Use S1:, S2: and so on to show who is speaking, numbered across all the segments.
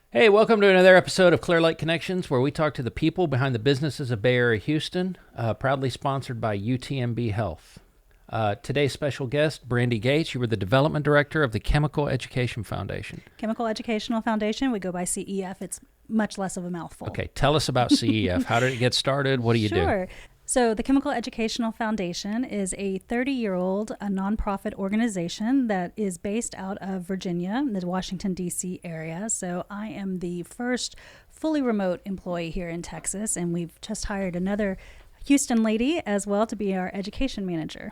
S1: Hey, welcome to another episode of Clear Lake Connections, where we talk to the people behind the businesses of Bay Area Houston, proudly sponsored by UTMB Health. Today's special guest, Brandy Gates. You were the development director of the Chemical Education Foundation.
S2: Chemical Educational Foundation. We go by CEF. It's much less of a mouthful.
S1: Okay, tell us about CEF. How did it get started? What do you do?
S2: Sure. So the Chemical Educational Foundation is a 30-year-old nonprofit organization that is based out of Virginia, the Washington, D.C. area. So I am the first fully remote employee here in Texas, and we've just hired another Houston lady as well to be our education manager.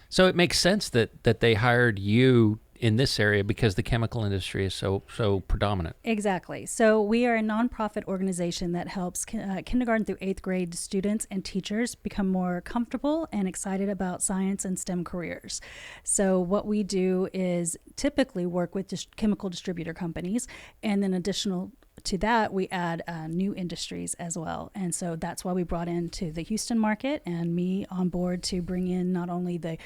S1: So it makes sense that they hired you in this area because the chemical industry is so predominant.
S2: Exactly. So we are a nonprofit organization that helps kindergarten through 8th grade students and teachers become more comfortable and excited about science and STEM careers. So what we do is typically work with chemical distributor companies, and then additional to that, we add new industries as well. And so that's why we brought into the Houston market and me on board to bring in not only the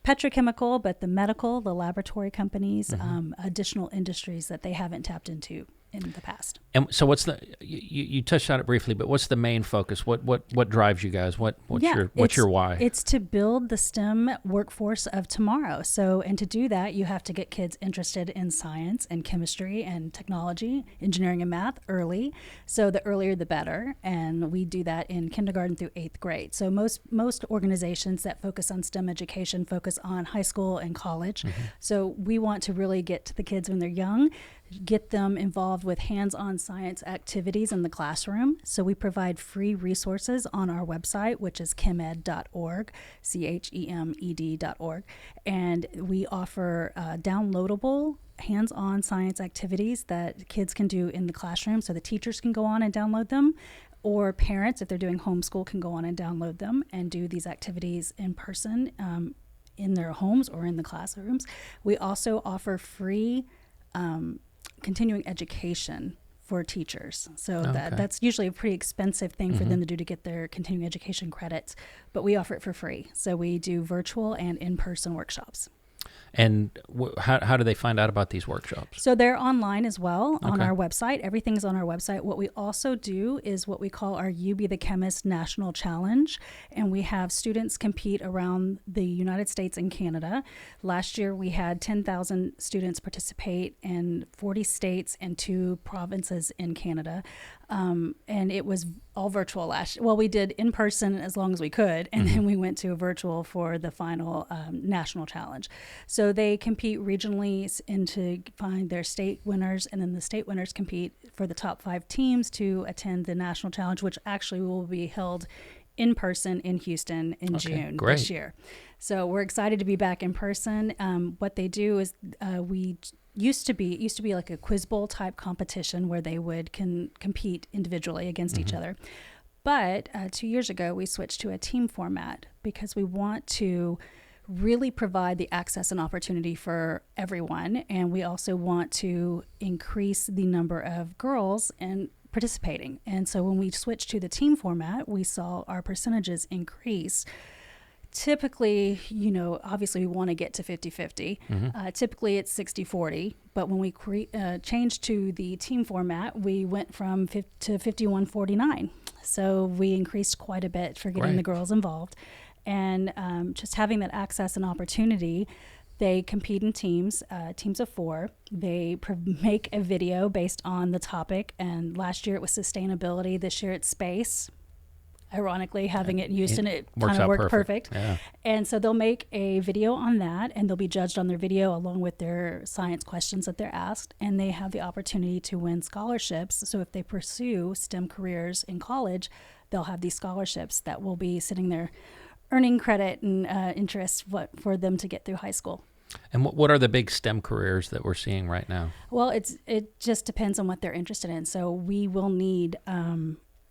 S2: petrochemical, but the medical, the laboratory companies, additional industries that they haven't tapped into in the past.
S1: And so what's you touched on it briefly, but what's the main focus? What drives you guys? What's your why?
S2: It's to build the STEM workforce of tomorrow. So, and to do that, you have to get kids interested in science and chemistry and technology, engineering and math early. So the earlier the better. And we do that in kindergarten through 8th grade. So most organizations that focus on STEM education focus on high school and college. So we want to really get to the kids when they're young, get them involved with hands-on science activities in the classroom. So we provide free resources on our website, which is chemed.org, chemed.org. And we offer downloadable hands-on science activities that kids can do in the classroom. So the teachers can go on and download them, or parents, if they're doing homeschool, can go on and download them and do these activities in person in their homes or in the classrooms. We also offer free continuing education for teachers. So that's usually a pretty expensive thing for them to do to get their continuing education credits, but we offer it for free. So we do virtual and in-person workshops.
S1: And how do they find out about these workshops?
S2: So they're online as well on our website. Everything's on our website. What we also do is what we call our You Be the Chemist National Challenge. And we have students compete around the United States and Canada. Last year, we had 10,000 students participate in 40 states and 2 provinces in Canada. And it was all virtual last year. Well, we did in person as long as we could, and then we went to virtual for the final national challenge. So they compete regionally to find their state winners, and then the state winners compete for the top 5 teams to attend the national challenge, which actually will be held in person in Houston in June this year. So we're excited to be back in person. What they do is it used to be like a quiz bowl type competition where they would compete individually against each other. But 2 years ago, we switched to a team format because we want to really provide the access and opportunity for everyone. And we also want to increase the number of girls and participating. And so when we switched to the team format, we saw our percentages increase. Typically, obviously we want to get to 50-50. Typically it's 60-40, but when we changed to the team format, we went from to 51-49. So we increased quite a bit for getting the girls involved. And just having that access and opportunity, they compete in teams of 4. They make a video based on the topic. And last year it was sustainability. This year it's space. Ironically, having it in Houston, it kind of worked perfect. Yeah. And so they'll make a video on that, and they'll be judged on their video along with their science questions that they're asked. And they have the opportunity to win scholarships. So if they pursue STEM careers in college, they'll have these scholarships that will be sitting there earning credit and interest for them to get through high school.
S1: And what are the big STEM careers that we're seeing right now?
S2: Well, it just depends on what they're interested in. So we will need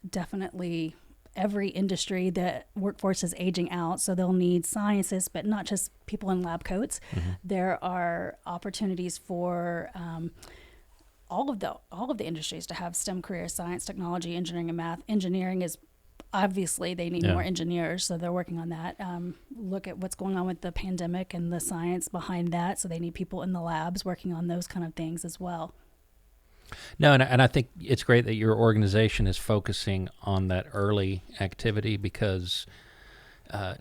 S2: definitely every industry. The workforce is aging out, so they'll need scientists, but not just people in lab coats. There are opportunities for all of the industries to have STEM careers: science, technology, engineering, and math. Engineering is obviously they need more engineers, so they're working on that. Look at what's going on with the pandemic and the science behind that, so they need people in the labs working on those kind of things as well.
S1: No, and I think it's great that your organization is focusing on that early activity because,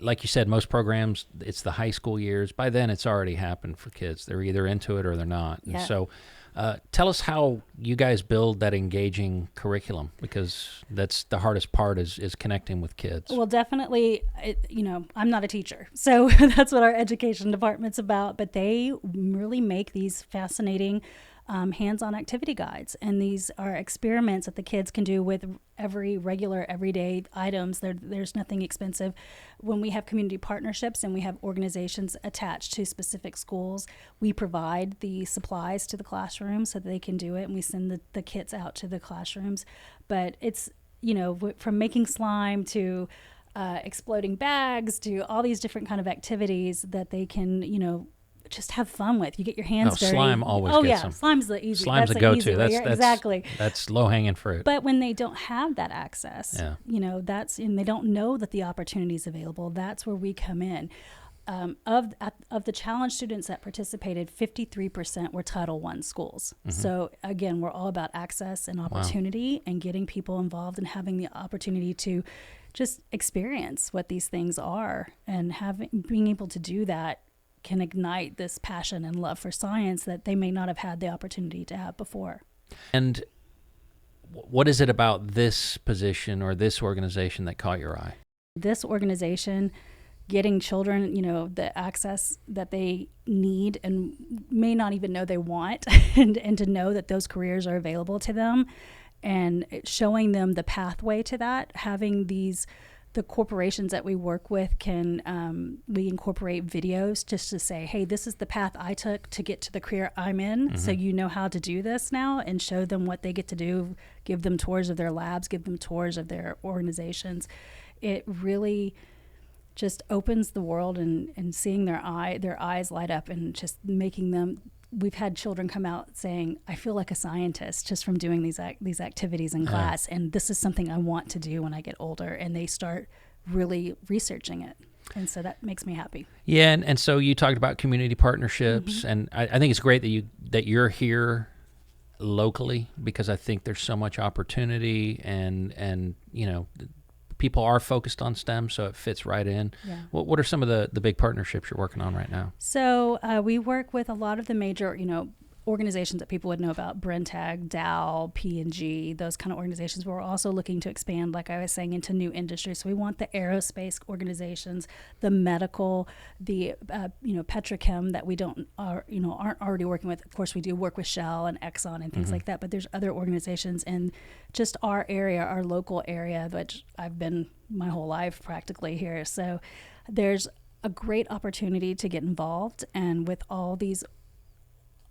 S1: like you said, most programs, it's the high school years. By then, it's already happened for kids. They're either into it or they're not.
S2: Yeah.
S1: And so tell us how you guys build that engaging curriculum, because that's the hardest part is connecting with kids.
S2: Well, definitely, I'm not a teacher, so that's what our education department's about, but they really make these fascinating hands-on activity guides, and these are experiments that the kids can do with everyday items. There's nothing expensive. When we have community partnerships and we have organizations attached to specific schools, we provide the supplies to the classrooms so that they can do it, and we send the kits out to the classrooms. But it's, from making slime to exploding bags to all these different kind of activities that they can, just have fun with. You get your hands dirty.
S1: Slime always gets them.
S2: Slime's the easy.
S1: Slime's
S2: that's
S1: a go-to.
S2: That's exactly.
S1: That's low-hanging fruit.
S2: But when they don't have that access, and they don't know that the opportunity is available, that's where we come in. Of the challenge students that participated, 53% were Title I schools. Mm-hmm. So again, we're all about access and opportunity and getting people involved and having the opportunity to just experience what these things are, and being able to do that can ignite this passion and love for science that they may not have had the opportunity to have before.
S1: And what is it about this position or this organization that caught your eye?
S2: This organization, getting children, the access that they need and may not even know they want, and to know that those careers are available to them, and showing them the pathway to that, having the corporations that we work with can, we incorporate videos just to say, hey, this is the path I took to get to the career I'm in. Mm-hmm. So you know how to do this now, and show them what they get to do, give them tours of their labs, give them tours of their organizations. It really just opens the world, and seeing their eyes light up, and just making them. We've had children come out saying, I feel like a scientist just from doing these activities in class, and this is something I want to do when I get older, and they start really researching it. And so that makes me happy.
S1: Yeah, and so you talked about community partnerships, mm-hmm. and I think it's great that you're here locally, because I think there's so much opportunity, and people are focused on STEM, so it fits right in. Yeah. What are some of the big partnerships you're working on right now?
S2: So we work with a lot of the major, organizations that people would know about: Brentag, Dow, P&G, those kind of organizations. But we're also looking to expand, like I was saying, into new industries. So we want the aerospace organizations, the medical, the petrochem that we aren't already working with. Of course, we do work with Shell and Exxon and things mm-hmm. like that. But there's other organizations in just our area, our local area, which I've been my whole life practically here. So there's a great opportunity to get involved, and with all these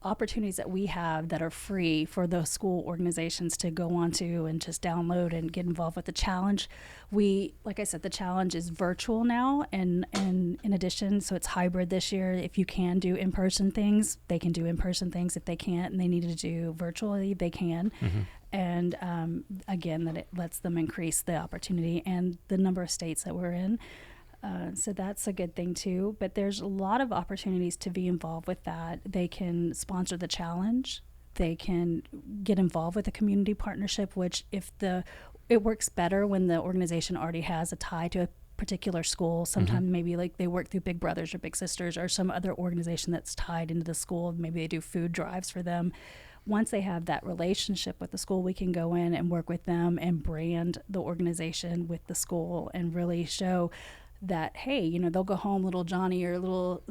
S2: opportunities that we have that are free for those school organizations to go on to and just download and get involved with the challenge. Like I said, the challenge is virtual now, and in addition, so it's hybrid this year. If you can do in-person things, they can do in-person things. If they can't and they need to do virtually, they can. Mm-hmm. And again, that it lets them increase the opportunity and the number of states that we're in. So that's a good thing too. But there's a lot of opportunities to be involved with that. They can sponsor the challenge. They can get involved with a community partnership, which it works better when the organization already has a tie to a particular school. Sometimes mm-hmm. maybe like they work through Big Brothers or Big Sisters or some other organization that's tied into the school. Maybe they do food drives for them. Once they have that relationship with the school, we can go in and work with them and brand the organization with the school and really show that, hey, they'll go home, little Johnny or little,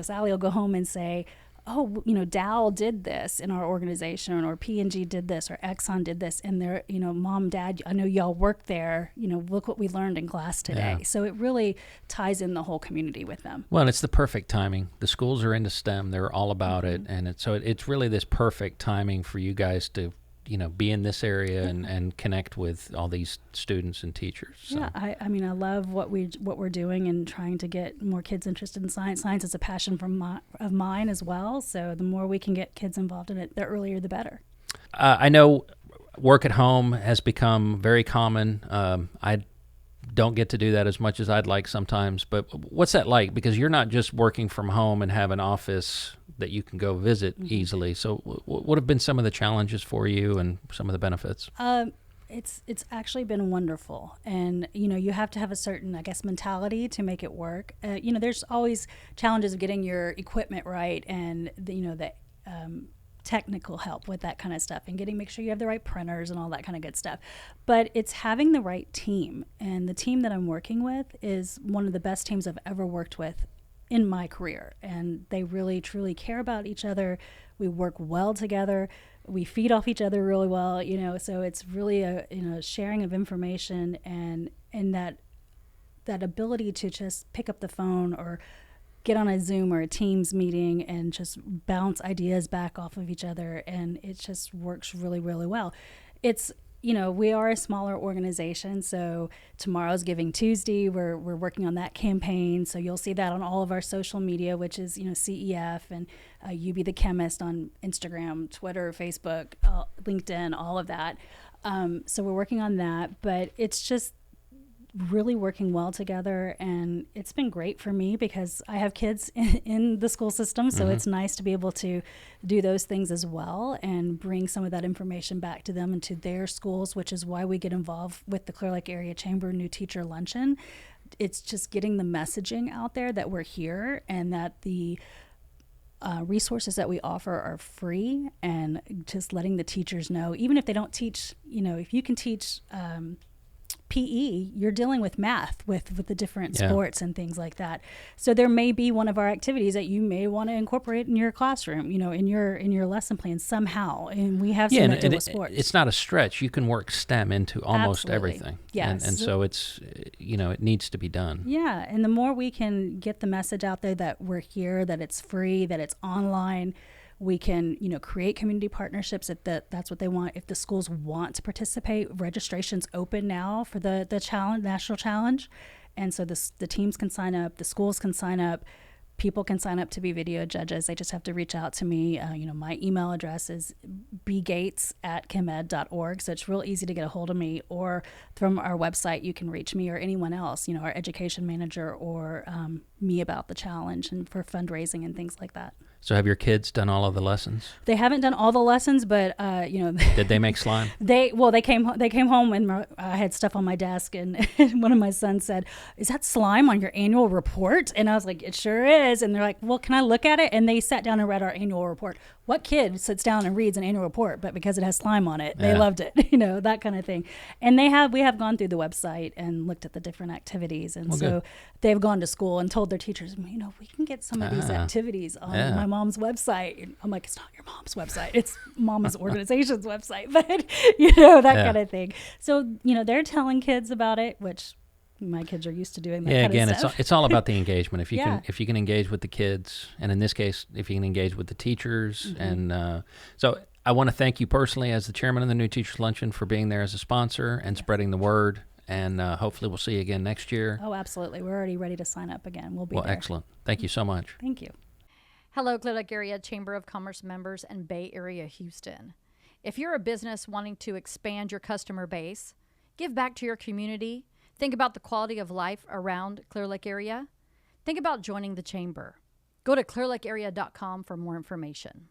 S2: Sally will go home and say, oh, Dow did this in our organization, or P&G did this, or Exxon did this, and they're, Mom, Dad, I know y'all work there, look what we learned in class today. Yeah. So it really ties in the whole community with them.
S1: Well, it's the perfect timing. The schools are into STEM. They're all about mm-hmm. it. And it's really this perfect timing for you guys to be in this area and connect with all these students and teachers. So.
S2: Yeah, I love what we're doing and trying to get more kids interested in science. Science is a passion of mine as well. So the more we can get kids involved in it, the earlier the better.
S1: I know work at home has become very common. I don't get to do that as much as I'd like sometimes. But what's that like? Because you're not just working from home and have an office that you can go visit easily. So what have been some of the challenges for you and some of the benefits?
S2: It's actually been wonderful, and you have to have a certain, I guess, mentality to make it work. There's always challenges of getting your equipment right, and the technical help with that kind of stuff, and make sure you have the right printers and all that kind of good stuff. But it's having the right team, and the team that I'm working with is one of the best teams I've ever worked with in my career, and they really truly care about each other. We work well together. We feed off each other really well, so it's really a sharing of information, and that ability to just pick up the phone or get on a Zoom or a Teams meeting and just bounce ideas back off of each other, and it just works really, really well. It's we are a smaller organization, so tomorrow's Giving Tuesday. We're working on that campaign, so you'll see that on all of our social media, which is CEF and You Be the Chemist on Instagram, Twitter, Facebook, LinkedIn, all of that. So we're working on that, but it's just really working well together, and it's been great for me because I have kids in the school system, so it's nice to be able to do those things as well and bring some of that information back to them and to their schools, which is why we get involved with the Clear Lake Area Chamber New Teacher Luncheon. It's just getting the messaging out there that we're here and that the resources that we offer are free, and just letting the teachers know, even if they don't teach, if you can teach PE, you're dealing with math with the different sports and things like that. So there may be one of our activities that you may want to incorporate in your classroom, in your lesson plan somehow. And we have some that deal with sports.
S1: It's not a stretch. You can work STEM into almost everything.
S2: Yes.
S1: And so it's, it needs to be done.
S2: Yeah. And the more we can get the message out there that we're here, that it's free, that it's online, we can, create community partnerships if that's what they want. If the schools want to participate, registration's open now for the challenge, national challenge. And so the teams can sign up, the schools can sign up, people can sign up to be video judges. They just have to reach out to me. My email address is bgates@chemed.org. So it's real easy to get a hold of me, or from our website, you can reach me or anyone else, our education manager or me about the challenge and for fundraising and things like that.
S1: So have your kids done all of the lessons?
S2: They haven't done all the lessons, but
S1: Did they make slime?
S2: They came home and I had stuff on my desk, and one of my sons said, "Is that slime on your annual report?" And I was like, "It sure is." And they're like, "Well, can I look at it?" And they sat down and read our annual report. What kid sits down and reads an annual report, but because it has slime on it, they loved it, that kind of thing. And we have gone through the website and looked at the different activities. And so they've gone to school and told their teachers, we can get some of these activities on my mom's website. And I'm like, it's not your mom's website. It's mama's organization's website, but that kind of thing. So, they're telling kids about it, which my kids are used to doing that kind of stuff.
S1: It's all about the engagement. If you can engage with the kids, and in this case, if you can engage with the teachers, and so I want to thank you personally as the chairman of the New Teachers Luncheon for being there as a sponsor and spreading the word. And hopefully we'll see you again next year.
S2: Oh, absolutely. We're already ready to sign up again. We'll be there.
S1: Excellent. Thank you so much.
S2: Thank you.
S3: Hello, Clear Lake Area Chamber of Commerce members and Bay Area Houston. If you're a business wanting to expand your customer base, give back to your community, think about the quality of life around Clear Lake area, think about joining the chamber. Go to clearlakearea.com for more information.